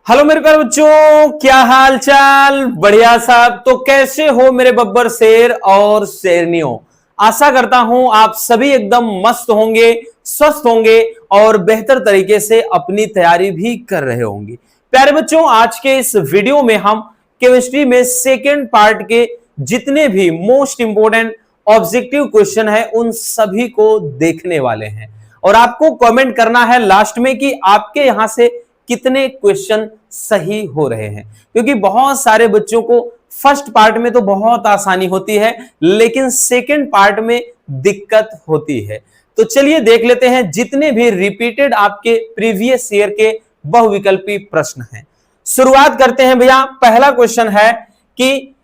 Hello मेरे प्यारे बच्चों, क्या हाल चाल। बढ़िया साहब। तो कैसे हो मेरे बब्बर शेर और शेरनियों। आशा करता हूं आप सभी एकदम मस्त होंगे, स्वस्थ होंगे और बेहतर तरीके से अपनी तैयारी भी कर रहे होंगे। प्यारे बच्चों, आज के इस वीडियो में हम केमिस्ट्री में सेकेंड पार्ट के जितने भी मोस्ट इंपोर्टेंट ऑब्जेक्टिव क्वेश्चन है उन सभी को देखने वाले हैं और आपको कमेंट करना है लास्ट में कि आपके यहां से कितने क्वेश्चन सही हो रहे हैं, क्योंकि बहुत सारे बच्चों को फर्स्ट पार्ट में तो बहुत आसानी होती है लेकिन सेकंड पार्ट में दिक्कत होती है। तो चलिए देख लेते हैं जितने भी रिपीटेड आपके प्रीवियस ईयर के बहुविकल्पी प्रश्न हैं। शुरुआत करते हैं भैया। पहला क्वेश्चन है कि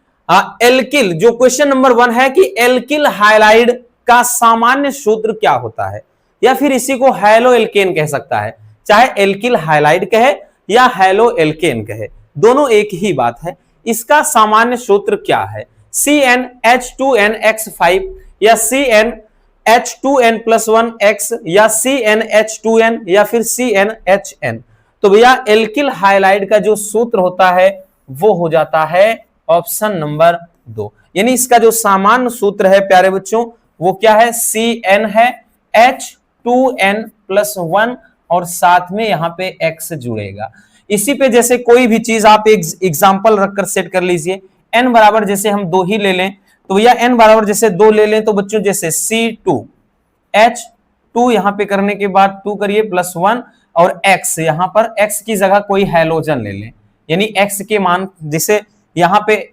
एल्किल, जो क्वेश्चन नंबर 1 है कि एल्किल हाइलाइड का सामान्य सूत्र क्या होता है, या फिर इसी को हैलो एल्केन कह सकता है। चाहे एल्किल हाइलाइड कहे या हैलो एल्केन कहे, दोनों एक ही बात है। इसका सामान्य सूत्र क्या है? CnH2nX5 या CnH2n+1X या CnH2n या फिर CnHn। तो भैया एल्किल हाइलाइड का जो सूत्र होता है वो हो जाता है ऑप्शन नंबर 2। यानी इसका जो सामान्य सूत्र है प्यारे बच्चों वो क्या है? Cn है, H2n+1 और साथ में यहां पे x जुड़ेगा। इसी पे जैसे कोई भी चीज आप एक एग्जांपल रखकर सेट कर लीजिए। n बराबर जैसे हम 2 ही ले लें तो भैया n बराबर जैसे 2 ले लें तो बच्चों जैसे C2 H2 यहां पे करने के बाद 2 करिए +1 और x, यहां पर x की जगह कोई हैलोजन ले लें। यानी x के मान जैसे यहां पे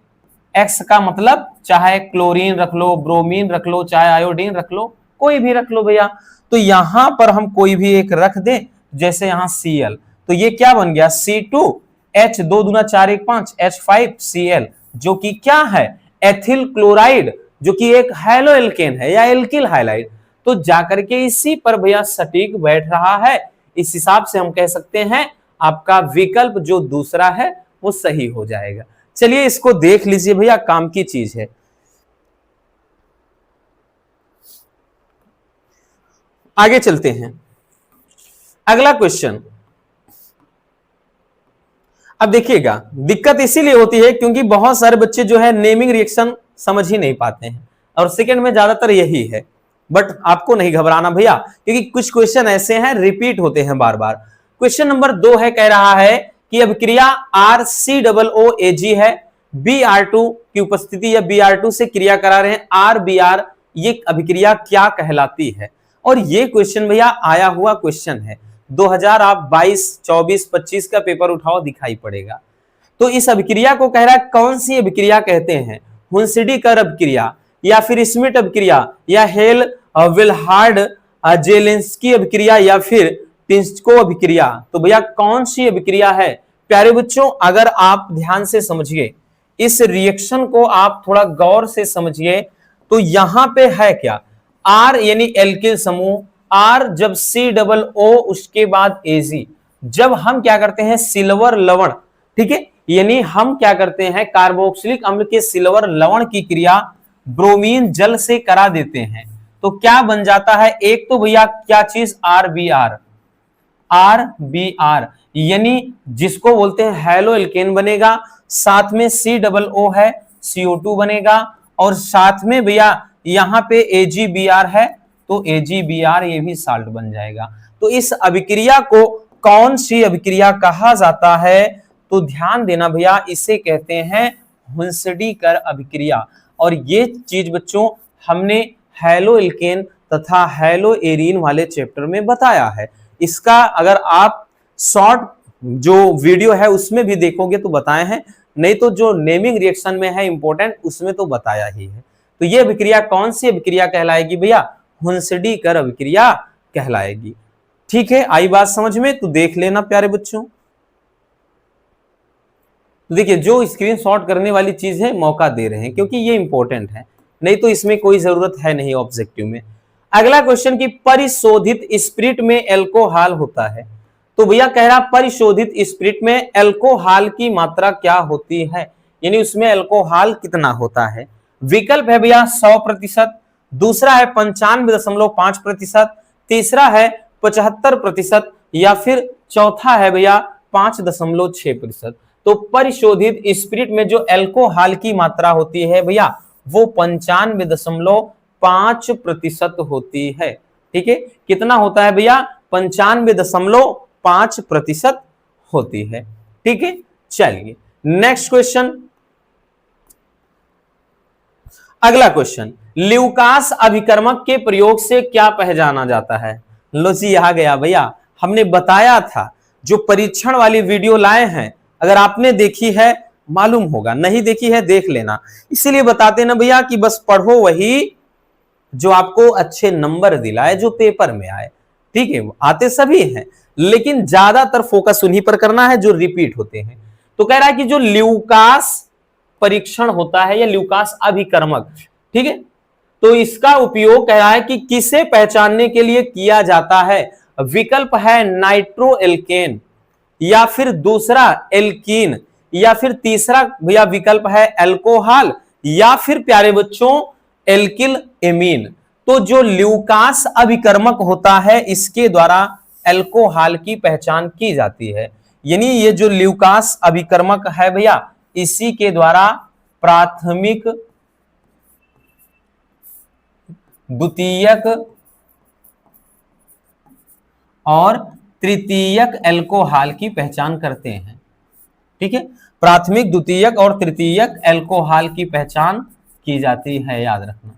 x का मतलब चाहे क्लोरीन रख लो, ब्रोमीन रख लो, चाहे आयोडीन रख लो, कोई भी रख लो भैया। तो यहां पर हम कोई भी एक रख दें, जैसे यहां Cl, तो ये क्या बन गया? C2 H 2 दूना 4 1 5 H5Cl, जो कि क्या है? एथिल क्लोराइड, जो कि एक हैलो एल्केन है या एल्किल हाइलाइड। तो जाकर के इसी पर भैया सटीक बैठ रहा है। इस हिसाब से हम कह सकते हैं आपका विकल्प जो दूसरा है वो सही हो जाएगा। चलिए इसको देख लीजिए भैया, काम की चीज है। आगे चलते हैं। अगला क्वेश्चन। अब देखिएगा, दिक्कत इसीलिए होती है क्योंकि बहुत सारे बच्चे जो है नेमिंग रिएक्शन समझ ही नहीं पाते हैं और सेकंड में ज्यादातर यही है। बट आपको नहीं घबराना भैया, क्योंकि कुछ क्वेश्चन ऐसे हैं रिपीट होते हैं बार बार। क्वेश्चन नंबर 2 है, कह रहा है कि अभिक्रिया RCOOAg है, Br2 की उपस्थिति या Br2 से क्रिया करा रहे हैं RBr, ये अभिक्रिया क्या कहलाती है? और ये क्वेश्चन भैया आया हुआ क्वेश्चन है 2022, 24, 25 का पेपर उठाओ दिखाई पड़ेगा। तो इस अभिक्रिया को कह रहा है कौन सी अभिक्रिया कहते हैं? हुंसडी-कर अभिक्रिया या फिर स्मिट अभिक्रिया या हेल विल्हार्ड जेलेंस्की अभिक्रिया या फिर टिंस्को अभिक्रिया। तो भैया कौन सी अभिक्रिया है? प्यारे बच्चों अगर आप ध्यान से समझिए, इस रिएक्शन को आप थोड़ा गौर से समझिए, तो यहां पे है क्या? R यानी एल्किल समूह, R जब COO उसके बाद Ag, जब हम क्या करते हैं सिल्वर लवण, ठीक है, यानी हम क्या करते हैं कार्बोक्सिलिक अम्ल के सिल्वर लवण की क्रिया ब्रोमीन जल से करा देते हैं, तो क्या बन जाता है? एक तो भैया क्या चीज? RBr, यानी जिसको बोलते हैं हैलो एल्केन बनेगा, साथ में COO है, CO2 बनेगा और साथ में भैया यहां पे AgBr है तो AgBr ये भी साल्ट बन जाएगा। तो इस अभिक्रिया को कौन सी अभिक्रिया कहा जाता है? तो ध्यान देना भैया, इसे कहते हैं हुंसडी-कर अभिक्रिया। और ये चीज बच्चों हमने हैलो एल्केन तथा हैलो एरीन वाले चैप्टर में बताया है। इसका अगर आप शॉर्ट जो वीडियो है उसमें भी देखोगे तो बताए हैं, नहीं तो जो नेमिंग रिएक्शन में है इंपॉर्टेंट उसमें तो बताया ही है। तो ये अभिक्रिया कौन सी अभिक्रिया कहलाएगी भैया? हुंसडी-कर अभिक्रिया कहलाएगी। ठीक है, आई बात समझ में? तो देख लेना प्यारे बच्चों। तो देखिए जो स्क्रीनशॉट करने वाली चीज है मौका दे रहे हैं क्योंकि ये इंपॉर्टेंट है, नहीं तो इसमें कोई जरूरत है नहीं ऑब्जेक्टिव में। अगला क्वेश्चन की परिशोधित स्पिरिट में एल्कोहल होता है। तो भैया कह रहा परिशोधित स्पिरिट में एल्कोहल की मात्रा क्या होती है, यानी उसमें एल्कोहल कितना होता है? विकल्प है भैया 100%, दूसरा है 95.5%, तीसरा है 75% या फिर चौथा है भैया 5.6%। तो परिशोधित स्पिरिट में जो अल्कोहल की मात्रा होती है भैया वो 95.5% होती है। ठीक है, कितना होता है भैया? 95.5% होती है। ठीक है, चलिए नेक्स्ट क्वेश्चन। अगला क्वेश्चन, ल्यूकास अभिकर्मक के प्रयोग से क्या पहचाना जाता है? लो जी आ गया भैया, हमने बताया था, जो परीक्षण वाली वीडियो लाए हैं, अगर आपने देखी है मालूम होगा, नहीं देखी है देख लेना। इसीलिए बताते ना भैया कि बस पढ़ो वही जो आपको अच्छे नंबर दिलाए, जो पेपर में आए। ठीक है, आते सभी हैं लेकिन ज्यादातर फोकस उन्हीं पर करना है जो रिपीट होते हैं। तो कह रहा है कि जो ल्यूकास परीक्षण होता है या ल्यूकास अभिकर्मक, ठीक है, तो इसका उपयोग कह रहा है कि किसे पहचानने के लिए किया जाता है? विकल्प है नाइट्रो एल्केन, या फिर दूसरा एल्कीन, या फिर तीसरा भैया विकल्प है अल्कोहल, या फिर प्यारे बच्चों एल्किल एमीन। तो जो ल्यूकास अभिकर्मक होता है इसके द्वारा अल्कोहल की पहचान की जाती है। यानी ये जो ल्यूकास अभिकर्मक है भैया इसी के द्वारा प्राथमिक, द्वितीयक और तृतीयक अल्कोहल की पहचान करते हैं। ठीक है, प्राथमिक, द्वितीयक और तृतीयक अल्कोहल की पहचान की जाती है, याद रखना।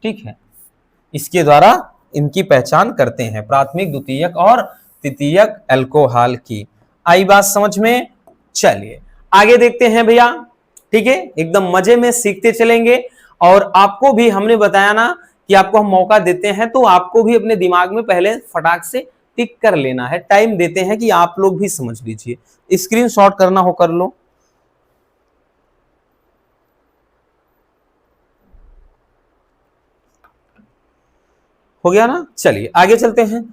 ठीक है, इसके द्वारा इनकी पहचान करते हैं, प्राथमिक, द्वितीयक और तृतीयक अल्कोहल की। आई बात समझ में? चलिए आगे देखते हैं भैया। ठीक है, एकदम मजे में सीखते चलेंगे। और आपको भी हमने बताया ना कि आपको हम मौका देते हैं, तो आपको भी अपने दिमाग में पहले फटाक से टिक कर लेना है, टाइम देते हैं कि आप लोग भी समझ लीजिए। स्क्रीनशॉट करना हो कर लो। हो गया ना? चलिए आगे चलते हैं।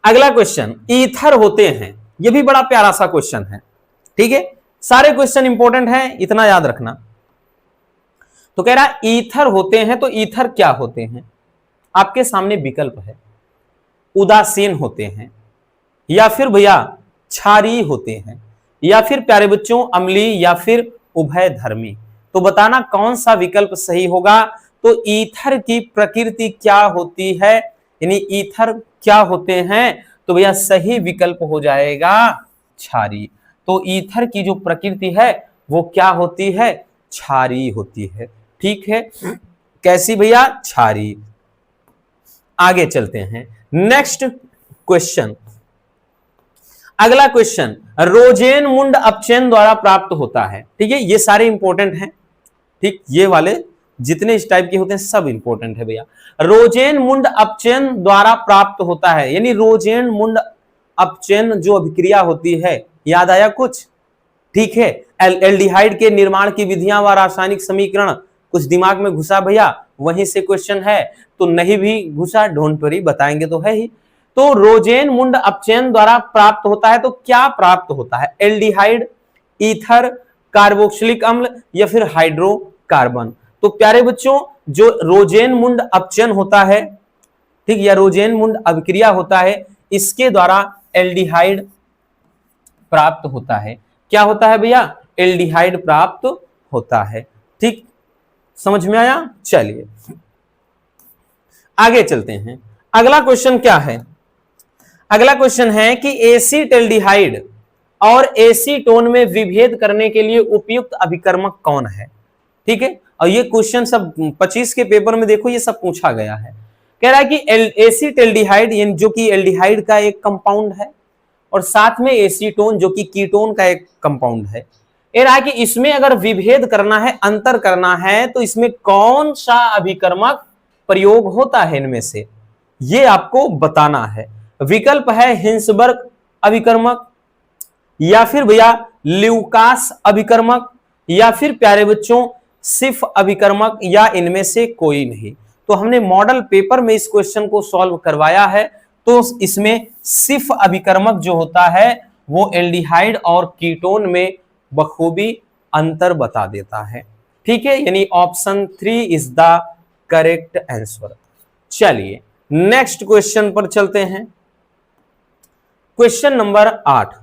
अगला क्वेश्चन, ईथर होते हैं, यह भी बड़ा प्यारा सा क्वेश्चन है। ठीक है, सारे क्वेश्चन इंपॉर्टेंट हैं, इतना याद रखना। तो कह रहा है ईथर होते हैं, तो ईथर क्या होते हैं? आपके सामने विकल्प है, उदासीन होते हैं, या फिर भैया क्षारीय होते हैं, या फिर प्यारे बच्चों अम्लीय, या फिर उभयधर्मी। तो बताना कौन सा विकल्प सही होगा। तो ईथर की प्रकृति क्या होती है, यानी ईथर क्या होते हैं? तो भैया सही विकल्प हो जाएगा क्षारीय। तो ईथर की जो प्रकृति है वो क्या होती है? क्षारीय होती है। ठीक है, कैसी भैया? क्षारीय। आगे चलते हैं, नेक्स्ट क्वेश्चन। अगला क्वेश्चन रोजेनमुंड अपचयन द्वारा प्राप्त होता है। ठीक है, ये सारे इंपॉर्टेंट हैं। ठीक, ये वाले जितने इस टाइप के होते हैं सब इंपॉर्टेंट है भैया। रोजेनमुंड अपचयन द्वारा प्राप्त होता है, यानी रोजेनमुंड अपचयन जो अभिक्रिया होती है, याद आया कुछ? ठीक है, एल्डिहाइड के निर्माण की विधियां व रासायनिक समीकरण कुछ दिमाग में घुसा भैया, वहीं से क्वेश्चन है। तो नहीं भी घुसा डोंट वरी, बताएंगे तो है ही। तो रोजेनमुंड अपचयन द्वारा प्राप्त होता है, तो क्या प्राप्त होता है? एल्डिहाइड, ईथर, कार्बोक्सिलिक अम्ल, या फिर हाइड्रोकार्बन। तो प्यारे बच्चों जो रोजेनमुंड अपचयन होता है, ठीक, या रोजेनमुंड अभिक्रिया होता है, इसके द्वारा एल्डिहाइड प्राप्त होता है। क्या होता है भैया? एल्डिहाइड प्राप्त होता है। ठीक, समझ में आया? चलिए आगे चलते हैं। अगला क्वेश्चन क्या है? अगला क्वेश्चन है कि एसीटल्डिहाइड और एसीटोन में विभेद करने के लिए उपयुक्त अभिकर्मक कौन है? ठीक है, और ये क्वेश्चन सब 25 के पेपर में देखो ये सब पूछा गया है। कह रहा है कि एसीटल्डिहाइड जो कि एल्डिहाइड का एक कंपाउंड है, और साथ में एसीटोन जो कि कीटोन का एक कंपाउंड है। कह रहा है कि इसमें अगर विभेद करना है, अंतर करना है, तो इसमें कौन सा अभिकर्मक प्रयोग होता है इनमें से, ये आपको बताना है। विकल्प है हिंसबर्ग अभिकर्मक, या फिर भैया ल्यूकास अभिकर्मक, या फिर प्यारे बच्चों सिफ अभिकर्मक, या इनमें से कोई नहीं। तो हमने मॉडल पेपर में इस क्वेश्चन को सॉल्व करवाया है। तो इसमें सिफ अभिकर्मक जो होता है वो एल्डिहाइड और कीटोन में बखूबी अंतर बता देता है। ठीक है, यानी option 3 is the correct answer. चलिए नेक्स्ट क्वेश्चन पर चलते हैं। Question number 8।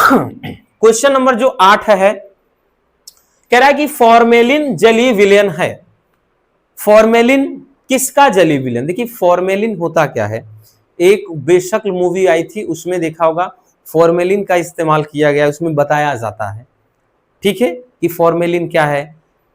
क्वेश्चन नंबर जो 8 है, कह रहा है कि फॉर्मेलिन जलीय विलयन है। फॉर्मेलिन किसका जलीय विलयन? देखिए फॉर्मेलिन होता क्या है, एक बेशक मूवी आई थी उसमें देखा होगा फॉर्मेलिन का इस्तेमाल किया गया, उसमें बताया जाता है, ठीक है, कि फॉर्मेलिन क्या है,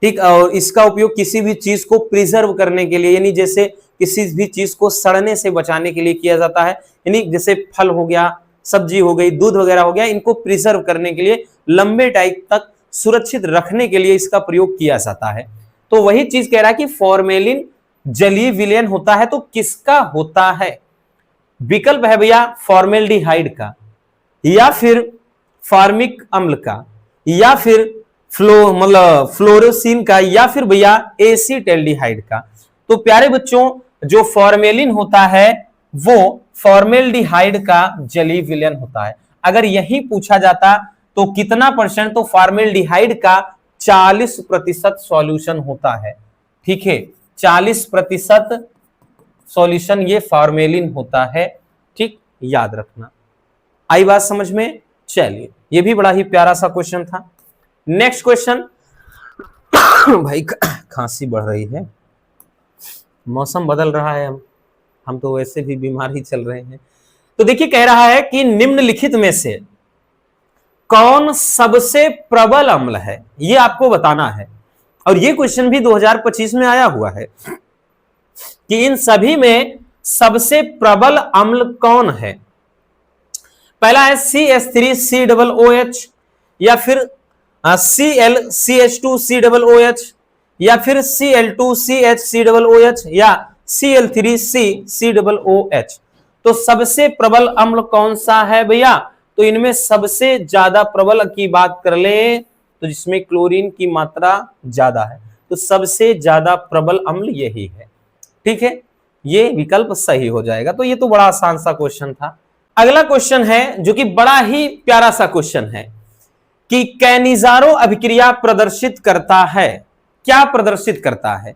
ठीक। और इसका उपयोग किसी भी चीज को प्रिजर्व करने के लिए, यानी जैसे किसी भी चीज को सड़ने से बचाने के लिए किया जाता है, यानी जैसे फल हो गया, सब्जी हो गई, दूध वगैरह हो गया, इनको प्रिजर्व करने के लिए, लंबे टाइम तक सुरक्षित रखने के लिए इसका प्रयोग किया जाता है। तो वही चीज कह रहा है कि फॉर्मेलिन जलीय विलयन होता है, तो किसका होता है? विकल्प है भैया फॉर्मेल्डिहाइड का, या फिर फार्मिक अम्ल का, या फिर फ्लोरोसिन का, या फिर भैया एसीटल्डिहाइड का। तो प्यारे बच्चों, जो फॉर्मेलिन होता है वो फॉर्मेल्डिहाइड का जलीय विलयन होता है। अगर यही पूछा जाता तो कितना परसेंट, तो फॉर्मेल्डिहाइड का 40% सॉल्यूशन होता है, ठीक है, 40% सॉल्यूशन ये फॉर्मेलिन होता है, ठीक, याद रखना। आई बात समझ में? चलिए, ये भी बड़ा ही प्यारा सा क्वेश्चन था। Next question. भाई खांसी बढ़ रही है, मौसम बदल रहा है, हम तो वैसे भी बीमार ही चल रहे हैं। तो देखिए कह रहा है कि निम्नलिखित में से कौन सबसे प्रबल अम्ल है, ये आपको बताना है। और ये क्वेश्चन भी 2025 में आया हुआ है कि इन सभी में सबसे प्रबल अम्ल कौन है। पहला है CH3COOH, या फिर ClCH2COOH, या फिर Cl2CHCOOH, या Cl3CCOOH। तो सबसे प्रबल अम्ल कौन सा है भैया? तो इनमें सबसे ज्यादा प्रबल की बात कर ले तो जिसमें क्लोरीन की मात्रा ज्यादा है, तो सबसे ज्यादा प्रबल अम्ल यही है, ठीक है, ये विकल्प सही हो जाएगा। तो ये तो बड़ा आसान सा क्वेश्चन था। अगला क्वेश्चन है जो कि बड़ा ही प्यारा सा क्वेश्चन है कि कैनिजारो अभिक्रिया प्रदर्शित करता है, क्या प्रदर्शित करता है?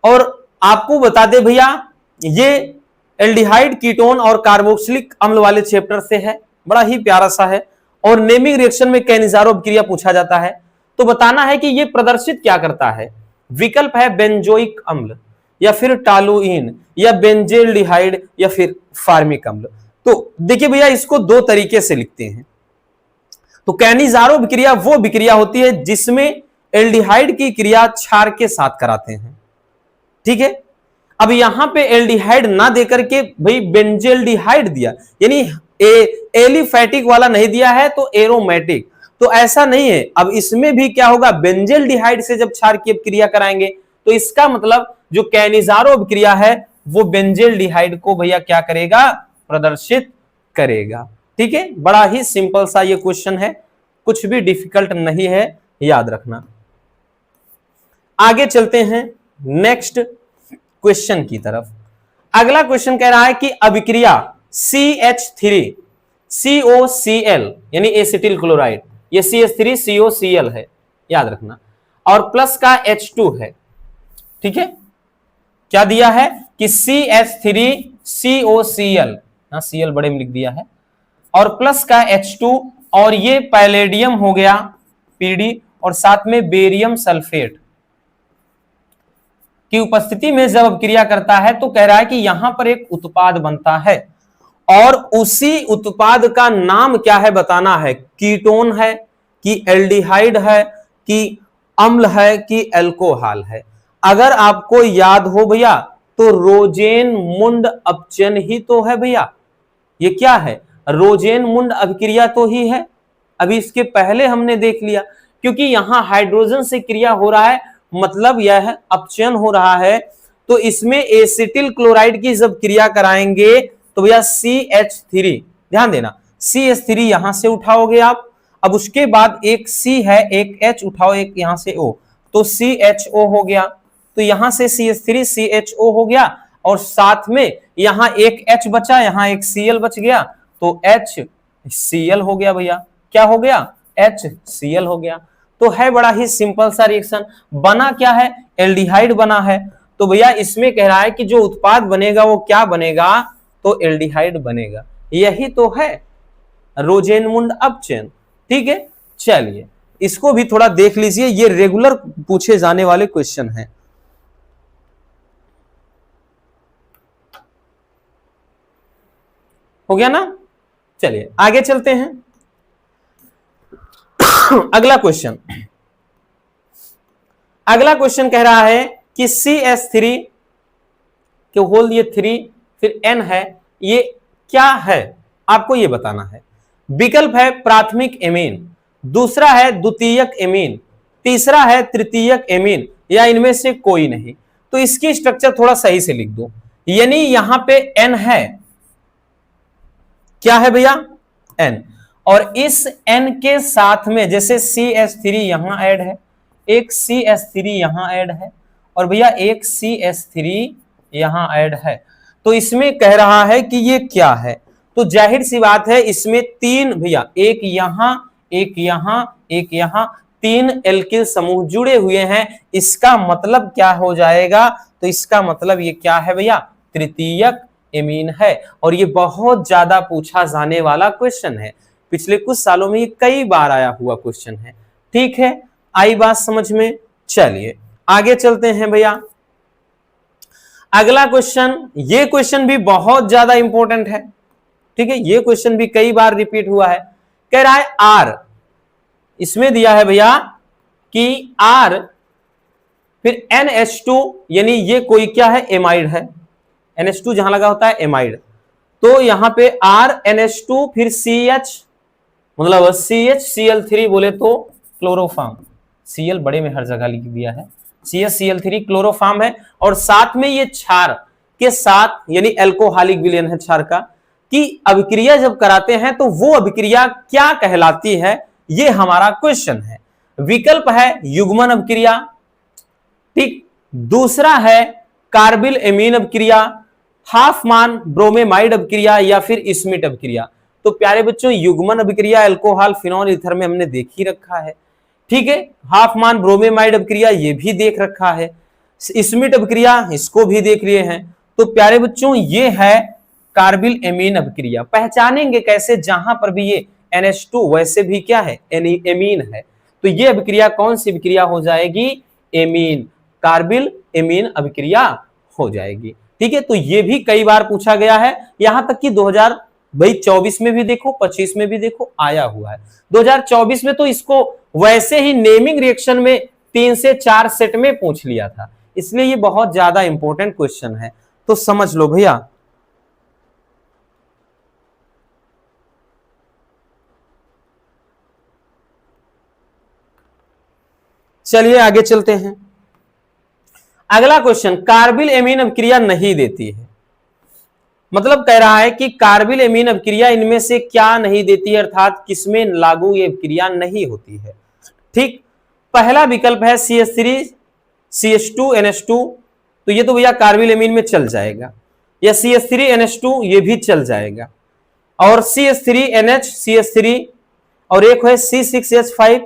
और आपको बता दे भैया, ये एल्डिहाइड, कीटोन और कार्बोक्सिलिक अम्ल वाले चैप्टर से है, बड़ा ही प्यारा सा है। और नेमिंग रिएक्शन में कैनिजारो अभिक्रिया पूछा जाता है, तो बताना है कि ये प्रदर्शित क्या करता है। विकल्प है बेंजोइक अम्ल, या फिर टालुइन, या बेंजेल्डिहाइड, या फिर फार्मिक अम्ल। तो देखिए भैया, इसको दो तरीके से लिखते हैं। तो कैनिजारो अभिक्रिया वो अभिक्रिया होती है जिसमें एल्डिहाइड की क्रिया क्षार के साथ कराते हैं, ठीक है। अब यहां पे एल्डिहाइड ना देकर के भाई बेंजेल्डिहाइड दिया, यानी एलिफैटिक वाला नहीं दिया है तो एरोमेटिक, तो ऐसा नहीं है। अब इसमें भी क्या होगा, बेंजेल्डिहाइड से जब क्षार की अभिक्रिया कराएंगे तो इसका मतलब जो कैनिजारो अभिक्रिया है वो बेंजेल्डिहाइड को भैया क्या करेगा, प्रदर्शित करेगा, ठीक है। बड़ा ही सिंपल सा ये क्वेश्चन है, कुछ भी डिफिकल्ट नहीं है, याद रखना। आगे चलते हैं नेक्स्ट क्वेश्चन की तरफ। अगला क्वेश्चन कह रहा है कि अभिक्रिया CH3COCl यानी एसिटिल क्लोराइड, ये CH3COCl है, याद रखना, और प्लस का H2 है, ठीक है। क्या दिया है कि CH3COCl, Cl बड़े में लिख दिया है, और प्लस का H2, और ये पैलेडियम हो गया PD, और साथ में बेरियम सल्फेट की उपस्थिति में जब अभिक्रिया करता है तो कह रहा है कि यहां पर एक उत्पाद बनता है, और उसी उत्पाद का नाम क्या है बताना है। कीटोन है कि एल्डिहाइड है कि अम्ल है कि एल्कोहल है। अगर आपको याद हो भैया तो रोजेनमुंड अपचयन ही तो है भैया, ये क्या है, रोजेनमुंड अभिक्रिया तो ही है। अभी इसके पहले हमने देख लिया, क्योंकि यहां हाइड्रोजन से क्रिया हो रहा है, मतलब यह अपचयन हो रहा है, तो इसमें एसिटिल क्लोराइड की जब क्रिया कराएंगे तो भैया CH3, ध्यान देना, CH3 यहां से उठाओगे आप, अब उसके बाद एक C है, एक H उठाओ, एक यहां से O, तो CHO हो गया, तो यहां से CH3 CHO हो गया, और साथ में यहां एक H बचा, यहां एक Cl बच गया, तो HCl हो गया भैया। क्या हो गया, HCl हो गया। तो है बड़ा ही सिंपल सा रिएक्शन, बना क्या है, एल्डिहाइड बना है, तो भैया इसमें कह रहा है कि जो उत्पाद बनेगा वो क्या बनेगा, तो एल्डिहाइड बनेगा। यही तो है रोजेनमुंड अपचयन। ठीक है, चलिए इसको भी थोड़ा देख लीजिए, ये रेगुलर पूछे जाने वाले क्वेश्चन हैं। हो गया ना, चलिए आगे चलते हैं। अगला क्वेश्चन, अगला क्वेश्चन कह रहा है कि CH3 के होल ये 3 फिर N है, ये क्या है आपको ये बताना है। विकल्प है प्राथमिक एमीन, दूसरा है द्वितीयक एमीन, तीसरा है तृतीयक एमीन, या इनमें से कोई नहीं। तो इसकी स्ट्रक्चर थोड़ा सही से लिख दो, यानी यहां पे N है, क्या है भैया N, और इस N के साथ में जैसे CH3 यहां ऐड है, एक CH3 यहां ऐड है, और भैया एक CH3 यहां ऐड है। तो इसमें कह रहा है कि ये क्या है, तो जाहिर सी बात है इसमें तीन भैया, एक यहां एक यहां एक यहां, तीन एल्किल समूह जुड़े हुए हैं। इसका मतलब क्या हो जाएगा, तो इसका मतलब ये क्या है भैया, तृतीयक एमीन है। और ये बहुत ज्यादा पूछा जाने वाला क्वेश्चन है, पिछले कुछ सालों में ये कई बार आया हुआ क्वेश्चन है। ठीक है, आई बात समझ में। चलिए आगे चलते हैं भैया। अगला क्वेश्चन, ये क्वेश्चन भी बहुत ज्यादा इंपॉर्टेंट है। ठीक है, ये क्वेश्चन भी कई बार रिपीट हुआ है। कह रहा है R, इसमें दिया है भैया कि R फिर NH2, यानी ये कोई क्या है, एमाइड है। NH2 जहां लगा होता है एमाइड, तो यहां पे RNH2 फिर CH, मतलब CHCl3 बोले तो क्लोरोफॉर्म, Cl बड़े में हर जगह लिख दिया है, CHCl3 क्लोरोफॉर्म है। और साथ में ये क्षार के साथ, यानी एल्कोहलिक विलयन है क्षार का, कि अभिक्रिया जब कराते हैं तो वो अभिक्रिया क्या कहलाती है, ये हमारा क्वेश्चन है। विकल्प है युग्मन अभिक्रिया, ठीक, दूसरा है कार्बिल एमीन अभिक्रिया, हाफमान ब्रोमेमाइड अभिक्रिया, या फिर स्मिट अभिक्रिया। तो प्यारे बच्चों युग्मन अभिक्रिया अल्कोहल फिनॉल ईथर में हमने देख ही रखा है। ठीक है, हाफमान ब्रोमेमाइड अभिक्रिया ये भी देख रखा है, स्मिट अभिक्रिया इसको भी देख लिए हैं। तो प्यारे बच्चों ये है कार्बिल एमीन अभिक्रिया। पहचानेंगे कैसे, जहां पर भी ये NH2 वैसे भी क्या है, एमीन है, तो ये अभिक्रिया कौन सी अभिक्रिया हो जाएगी, एमीन, कार्बिल एमीन अभिक्रिया हो जाएगी। ठीक है, तो ये भी कई बार पूछा गया है, यहां तक कि 2024 में भी देखो, 25 में भी देखो आया हुआ है। 2024 में तो इसको वैसे ही नेमिंग रिएक्शन में 3 से 4 सेट में पूछ लिया था, इसलिए ये बहुत ज्यादा इंपॉर्टेंट क्वेश्चन है, तो समझ लो भैया। चलिए आगे चलते हैं। अगला क्वेश्चन, कार्बिल एमीन अभिक्रिया नहीं देती है, मतलब कह रहा है कि कार्बिल एमीन अभिक्रिया इनमें से क्या नहीं देती है, अर्थात किसमें लागू ये अभिक्रिया नहीं होती है। ठीक, पहला विकल्प है CH3 CH2 NH2, तो ये तो भैया कार्बिल एमीन में चल जाएगा, या CH3 NH2 ये भी चल जाएगा, और CH3 NH CH3, और एक है C6H5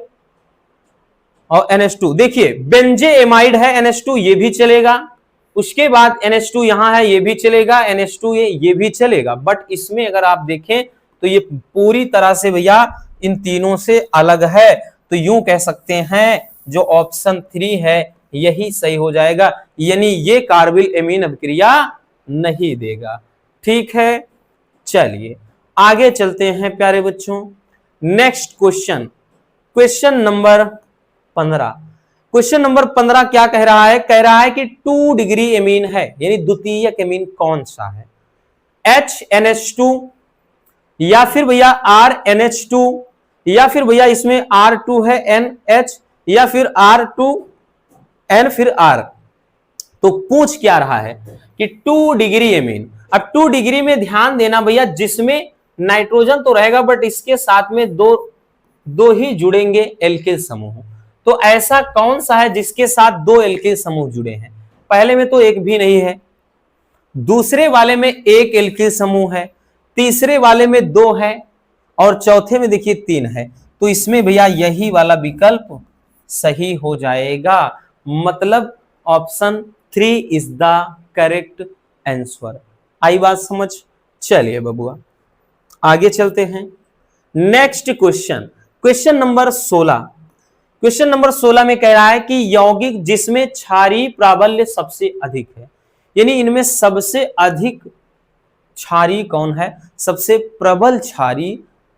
और NH2। देखिए बेंजे एमाइड है NH2, ये भी चलेगा, उसके बाद NH2 यहां है, ये भी चलेगा, NH2 ये भी चलेगा। बट इसमें अगर आप देखें तो ये पूरी तरह से भैया इन तीनों से अलग है, तो यूं कह सकते हैं जो ऑप्शन 3 है यही सही हो जाएगा, यानी ये कार्बिल एमीन अभिक्रिया नहीं देगा। ठीक है, चलिए आगे चलते हैं प्यारे बच्चों। Next question, question number 15। Question number 15 क्या कह रहा है, कह रहा है कि 2 डिग्री एमीन है, यानी द्वितीयक एमीन कौन सा है, HNH2, या फिर भैया RNH2, या फिर भैया इसमें R2 है NH, या फिर R2N फिर R। तो पूछ क्या रहा है कि 2 डिग्री एमीन। अब 2 डिग्री में ध्यान देना भैया, जिसमें नाइट्रोजन तो रहेगा बट इसके साथ में दो ही जुड़ेंगे एल्किल समूह। तो ऐसा कौन सा है जिसके साथ 2 एल्किल समूह जुड़े हैं, पहले में तो एक भी नहीं है, दूसरे वाले में 1 एल्किल समूह है, तीसरे वाले में 2 है, और चौथे में देखिए 3 है। तो इसमें भैया यही वाला विकल्प सही हो जाएगा, मतलब option 3 is the correct answer. आई बात समझ? चलिए बबुआ आगे चलते हैं। Next question, question number 16। Question number 16 में कह रहा है कि यौगिक जिसमें क्षारीय प्राबल्य सबसे अधिक है, यानी इनमें सबसे अधिक क्षारीय कौन है, सबसे प्रबल क्षारीय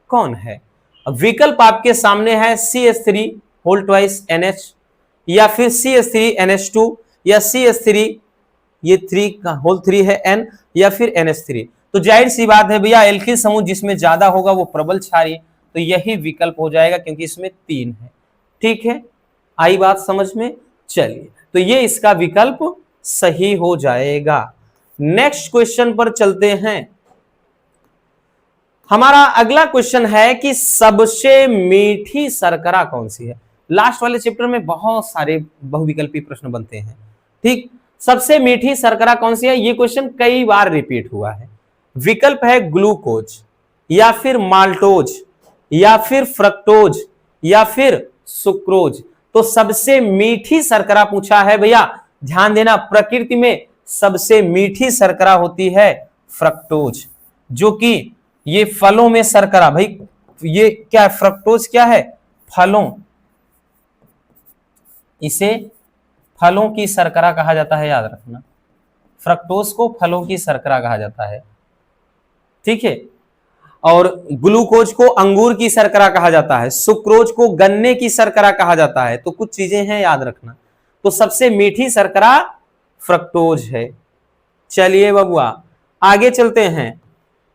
कौन है। विकल्प आपके सामने है CH3 होल ट्वाइस NH, या फिर CH3 NH2, या CH3 ये 3 का होल 3 है N, या फिर NH3। तो जाहिर सी बात है भैया एल्किल समूह जिसमें ज्यादा होगा वो प्रबल क्षारीय, तो यही विकल्प हो जाएगा क्योंकि इसमें 3 है। ठीक है, आई बात समझ में? चलिए तो ये इसका विकल्प सही हो जाएगा। नेक्स्ट क्वेश्चन पर चलते हैं। हमारा अगला क्वेश्चन है कि सबसे मीठी शर्करा कौन सी है। लास्ट वाले चैप्टर में बहुत सारे बहुविकल्पी प्रश्न बनते हैं। ठीक, सबसे मीठी शर्करा कौन सी है, ये क्वेश्चन कई बार रिपीट हुआ है। विकल्प है ग्लूकोज, या फिर माल्टोज, या फिर फ्रक्टोज, या फिर सुक्रोज। तो सबसे मीठी शर्करा पूछा है भैया, ध्यान देना, प्रकृति में सबसे मीठी शर्करा होती है फ्रक्टोज, जो कि ये फलों में शर्करा, भाई ये क्या फ्रक्टोज क्या है, फलों, इसे फलों की शर्करा कहा जाता है, याद रखना, फ्रक्टोज को फलों की शर्करा कहा जाता है। ठीक है, और ग्लूकोज को अंगूर की शर्करा कहा जाता है, सुक्रोज को गन्ने की शर्करा कहा जाता है। तो कुछ चीजें हैं याद रखना। तो सबसे मीठी शर्करा फ्रक्टोज है। चलिए बबुआ आगे चलते हैं।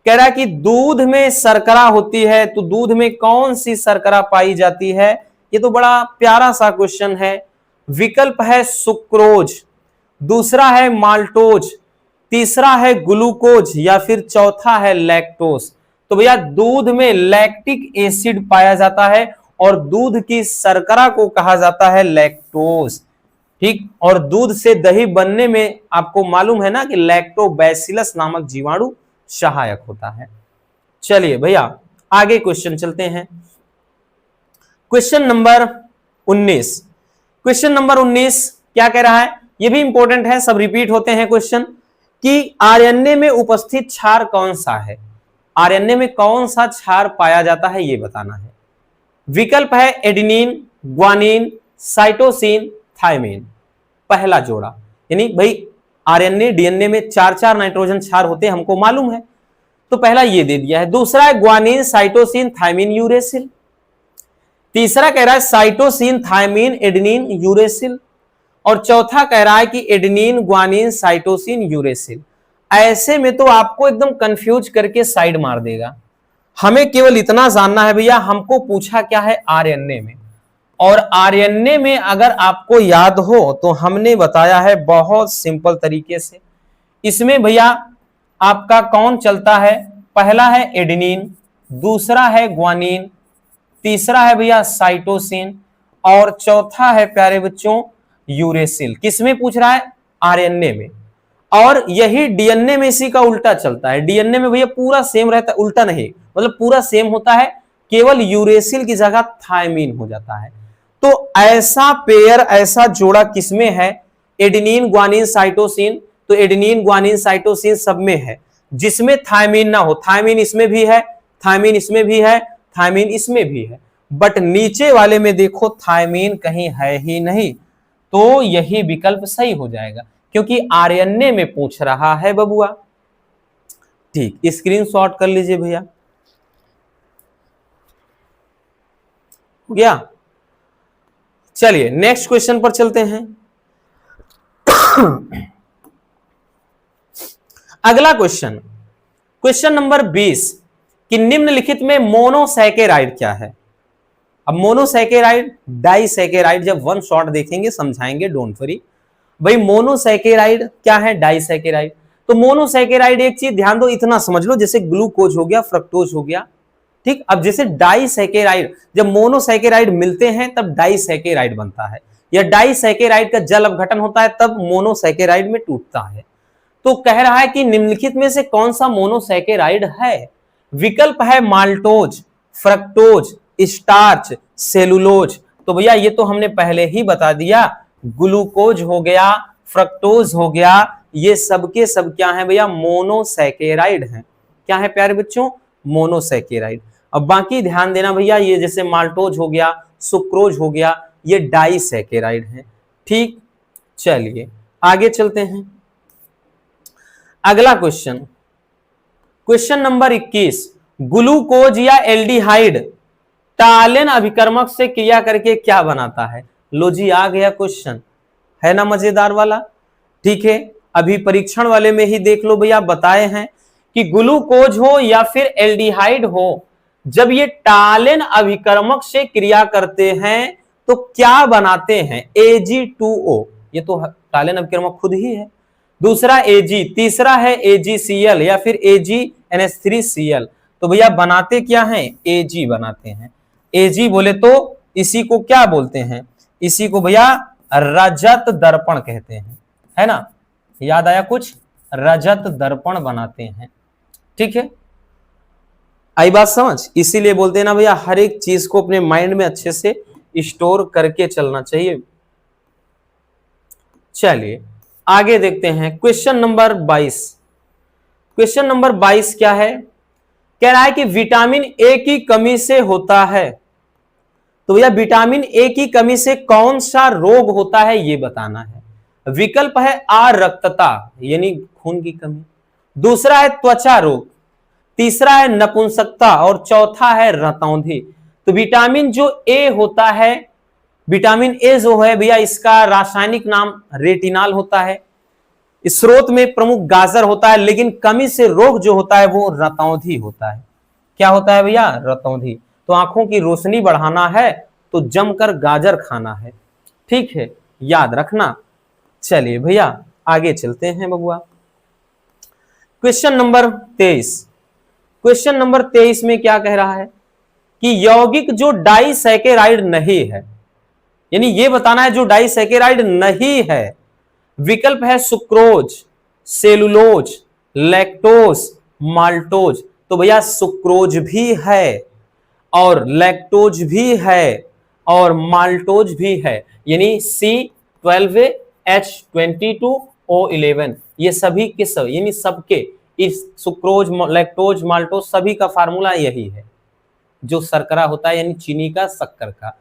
कह रहा कि दूध में शर्करा होती है, तो दूध में कौन सी शर्करा पाई जाती है। ये तो बड़ा प्यारा सा क्वेश्चन है। विकल्प है सुक्रोज, दूसरा है माल्टोज, तीसरा है ग्लूकोज, या फिर चौथा है लैक्टोज। तो भैया दूध में लैक्टिक एसिड पाया जाता है और दूध की शर्करा को कहा जाता है लैक्टोज। ठीक, और दूध से दही बनने में आपको मालूम है ना कि लैक्टोबैसिलस नामक जीवाणु सहायक होता है। चलिए भैया आगे क्वेश्चन चलते हैं। Question number 19। क्वेश्चन नंबर 19 क्या कह रहा है, ये भी इंपॉर्टेंट है, सब रिपीट होते हैं क्वेश्चन, कि आरएनए में उपस्थित क्षार कौन सा है। आरएनए में कौन सा क्षार पाया जाता है ये बताना है। विकल्प है एडेनिन, ग्वानिन, साइटोसिन, थायमिन। पहला जोड़ा, यानी भाई आरएनए डीएनए में 4-4 नाइट्रोजन क्षार होते हैं, हमको मालूम है, तो पहला ये दे दिया है। दूसरा है ग्वानिन, साइटोसिन, थायमिन, यूरेसिल। तीसरा कह रहा है साइटोसिन, थायमिन, एडेनिन, यूरेसिल। और चौथा कह रहा है कि एडेनिन, ग्वानिन, साइटोसिन, यूरेसिल। ऐसे में तो आपको एकदम कंफ्यूज करके साइड मार देगा। हमें केवल इतना जानना है भैया, हमको पूछा क्या है आरएनए में, और आरएनए में अगर आपको याद हो तो हमने बताया है बहुत सिंपल तरीके से। इसमें भैया आपका कौन चलता है, पहला है एडेनिन, दूसरा है ग्वानिन, तीसरा है भैया साइटोसिन, और चौथा है प्यारे बच्चों यूरेसिल। किसमें पूछ रहा है, आरएनए में। और यही डीएनए में इसी का उल्टा चलता है। डीएनए में भैया पूरा सेम रहता है, उल्टा नहीं, मतलब पूरा सेम होता है, केवल यूरेसिल की जगह थायमिन हो जाता है। तो ऐसा पेयर, ऐसा जोड़ा किसमें है, एडेनिन, ग्वानिन, साइटोसिन। तो एडेनिन, ग्वानिन, साइटोसिन सब में है। जिसमें थायमिन ना हो, थायमिन इसमें भी है, थायमिन इसमें भी है, थायमिन इसमें भी है, बट नीचे वाले में देखो थायमिन कहीं है ही नहीं। तो यही विकल्प सही हो जाएगा, क्योंकि आरएनए में पूछ रहा है बबुआ। ठीक, स्क्रीनशॉट कर लीजिए भैया, हो गया। चलिए नेक्स्ट क्वेश्चन पर चलते हैं। अगला क्वेश्चन, क्वेश्चन नंबर 20, कि निम्नलिखित में मोनोसैकेराइड क्या है। अब मोनोसैकेराइड, डाइसैकेराइड जब वन शॉट देखेंगे समझाएंगे, डोंट वरी। भाई मोनोसैकेराइड क्या है, डाइसैकेराइड। तो मोनोसैकेराइड एक चीज ध्यान दो, इतना समझ लो, जैसे ग्लूकोज हो गया, फ्रक्टोज हो गया। ठीक, अब जैसे डाइसैकेराइड, जब मोनोसैकेराइड मिलते हैं तब डाइसैकेराइड बनता है, या डाइसैकेराइड का जल अपघटन होता है तब मोनोसैकेराइड में टूटता है। तो कह रहा है कि निम्नलिखित में से कौन सा मोनोसैकेराइड है। विकल्प है माल्टोज, फ्रक्टोज, स्टार्च, सेलुलोज। तो भैया ये तो हमने पहले ही बता दिया, ग्लूकोज हो गया, फ्रक्टोज हो गया, ये सब के सब क्या है भैया, मोनोसैकेराइड हैं। क्या है प्यारे बच्चों, मोनोसैकेराइड। अब बाकी ध्यान देना भैया, ये जैसे माल्टोज हो गया, सुक्रोज हो गया, ये डाइसैकेराइड हैं। ठीक, चलिए आगे चलते हैं। अगला क्वेश्चन, क्वेश्चन नंबर 21, ग्लूकोज या एल्डिहाइड टालेन अभिकर्मक से क्रिया करके क्या बनाता है। लो जी, आ गया क्वेश्चन, है ना मजेदार वाला। ठीक है, अभी परीक्षण वाले में ही देख लो भैया, बताए हैं कि ग्लूकोज हो या फिर एल्डिहाइड हो, जब ये टालेन अभिकर्मक से क्रिया करते हैं तो क्या बनाते हैं, Ag2O। ये तो टालेन अभिकर्मक खुद ही है। दूसरा Ag, तीसरा है AgCl या फिर AgNH3Cl। तो भैया बनाते क्या हैं, Ag बनाते हैं। Ag बोले तो इसी को क्या बोलते हैं, इसी को भैया रजत दर्पण कहते हैं, है ना। याद आया कुछ, रजत दर्पण बनाते हैं। ठीक है, आई बात समझ। इसीलिए बोलते हैं ना भैया, हर एक चीज को अपने माइंड में अच्छे से स्टोर करके चलना चाहिए। चलिए आगे देखते हैं, क्वेश्चन नंबर 22। क्वेश्चन नंबर 22 क्या है, कह रहा है कि विटामिन ए की कमी से होता है। तो भैया विटामिन ए की कमी से कौन सा रोग होता है ये बताना है। विकल्प है अरक्तता यानी खून की कमी, दूसरा है त्वचा रोग, तीसरा है नपुंसकता और चौथा है रतौंधी। तो विटामिन जो ए होता है, विटामिन ए जो है भैया, इसका रासायनिक नाम रेटिनाल होता है। स्रोत में प्रमुख गाजर होता है, लेकिन कमी से रोग जो होता है वो रतौंधी होता है। क्या होता है भैया, रतौंधी। तो आंखों की रोशनी बढ़ाना है तो जमकर गाजर खाना है। ठीक है, याद रखना। चलिए भैया आगे चलते हैं बबुआ। Question number 23। क्वेश्चन नंबर 23 में क्या कह रहा है कि यौगिक जो डाइसैकेराइड नहीं है, यानी ये बताना है जो डाइसैकेराइड नहीं है। विकल्प है सुक्रोज, सेलुलोज, लैक्टोज, माल्टोज। तो भैया सुक्रोज भी है और लैक्टोज भी है और माल्टोज भी है, यानी C12H22O11। ये सभी के सब, यानी सबके, इस सुक्रोज, लैक्टोज, माल्टोज सभी का फार्मूला यही है, जो शर्करा होता है यानी चीनी का, शक्कर का।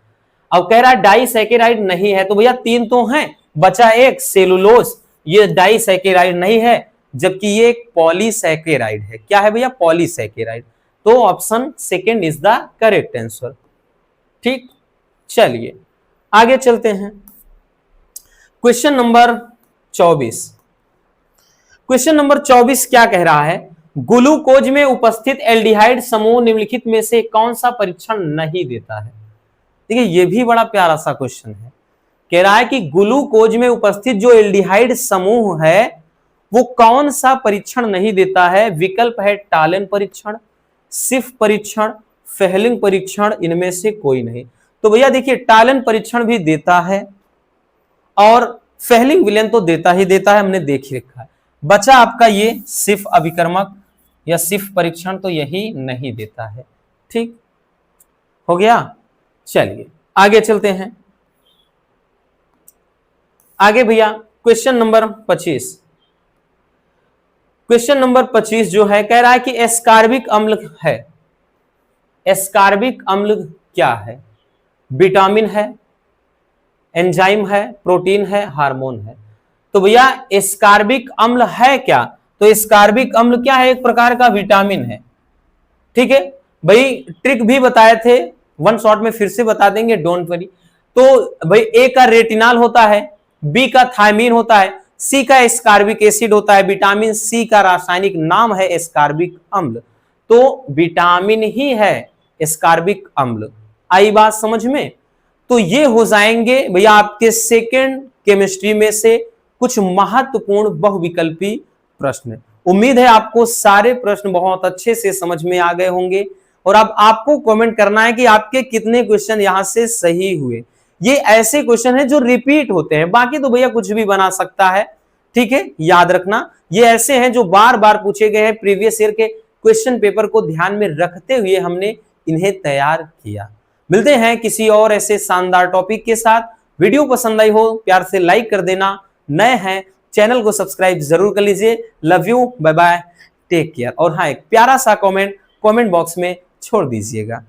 अब कह रहा है डाइसैकेराइड नहीं है, तो भैया तीन तो हैं, बचा एक सेलुलोज, ये डाइसैकेराइड नहीं है, जबकि ये एक पॉलीसैकेराइड है। क्या है भैया, पॉलीसैकेराइड। तो option second is the correct answer. ठीक, चलिए आगे चलते हैं। Question number 24। क्वेश्चन नंबर 24 क्या कह रहा है, ग्लूकोज में उपस्थित एल्डिहाइड समूह निम्नलिखित में से कौन सा परीक्षण नहीं देता है। देखिए ये भी बड़ा प्यारा सा क्वेश्चन है। कह रहा है कि ग्लूकोज में उपस्थित जो एल्डिहाइड समूह है वो कौन सा परीक्षण नहीं देता है। विकल्प है टालेन परीक्षण, सिफ परीक्षण, फेहलिंग परीक्षण, इनमें से कोई नहीं। तो भैया देखिए टालेन परीक्षण भी देता है और फेहलिंग विलयन तो देता ही देता है, हमने देख रखा है। बचा आपका ये सिफ अभिकर्मक या सिफ परीक्षण, तो यही नहीं देता है। ठीक हो गया, चलिए आगे चलते हैं। आगे भैया क्वेश्चन नंबर 25। क्वेश्चन नंबर 25 जो है, कह रहा है कि एस्कार्बिक अम्ल है। एस्कार्बिक अम्ल क्या है, विटामिन है, एंजाइम है, प्रोटीन है, हार्मोन है। तो भैया एस्कार्बिक अम्ल है क्या, तो एस्कार्बिक अम्ल क्या है, एक प्रकार का विटामिन है। ठीक है भाई, ट्रिक भी बताए थे, वन शॉट में फिर से बता देंगे, डोंट वरी। तो भाई ए का रेटिनाल होता है, बी का थायमीन होता है, सी का एस्कार्बिक एसिड होता है, विटामिन सी का रासायनिक नाम है एस्कार्बिक अम्ल। तो विटामिन ही है एस्कार्बिक अम्ल। आई बात समझ में। तो ये हो जाएंगे भैया आपके सेकेंड केमिस्ट्री में से कुछ महत्वपूर्ण बहुविकल्पी प्रश्न। उम्मीद है आपको सारे प्रश्न बहुत अच्छे से समझ में आ गए होंगे और अब आपको कमेंट करना है कि आपके कितने क्वेश्चन यहां से सही हुए। ये ऐसे क्वेश्चन है जो रिपीट होते हैं, बाकी तो भैया कुछ भी बना सकता है। ठीक है, याद रखना ये ऐसे हैं जो बार बार पूछे गए हैं, प्रीवियस ईयर के क्वेश्चन पेपर को ध्यान में रखते हुए हमने इन्हें तैयार किया। मिलते हैं किसी और ऐसे शानदार टॉपिक के साथ। वीडियो पसंद आई हो प्यार से लाइक कर देना, नए हैं चैनल को सब्सक्राइब जरूर कर लीजिए। Love you, bye bye, take care. और हाँ, एक प्यारा सा कमेंट बॉक्स में छोड़ दीजिएगा।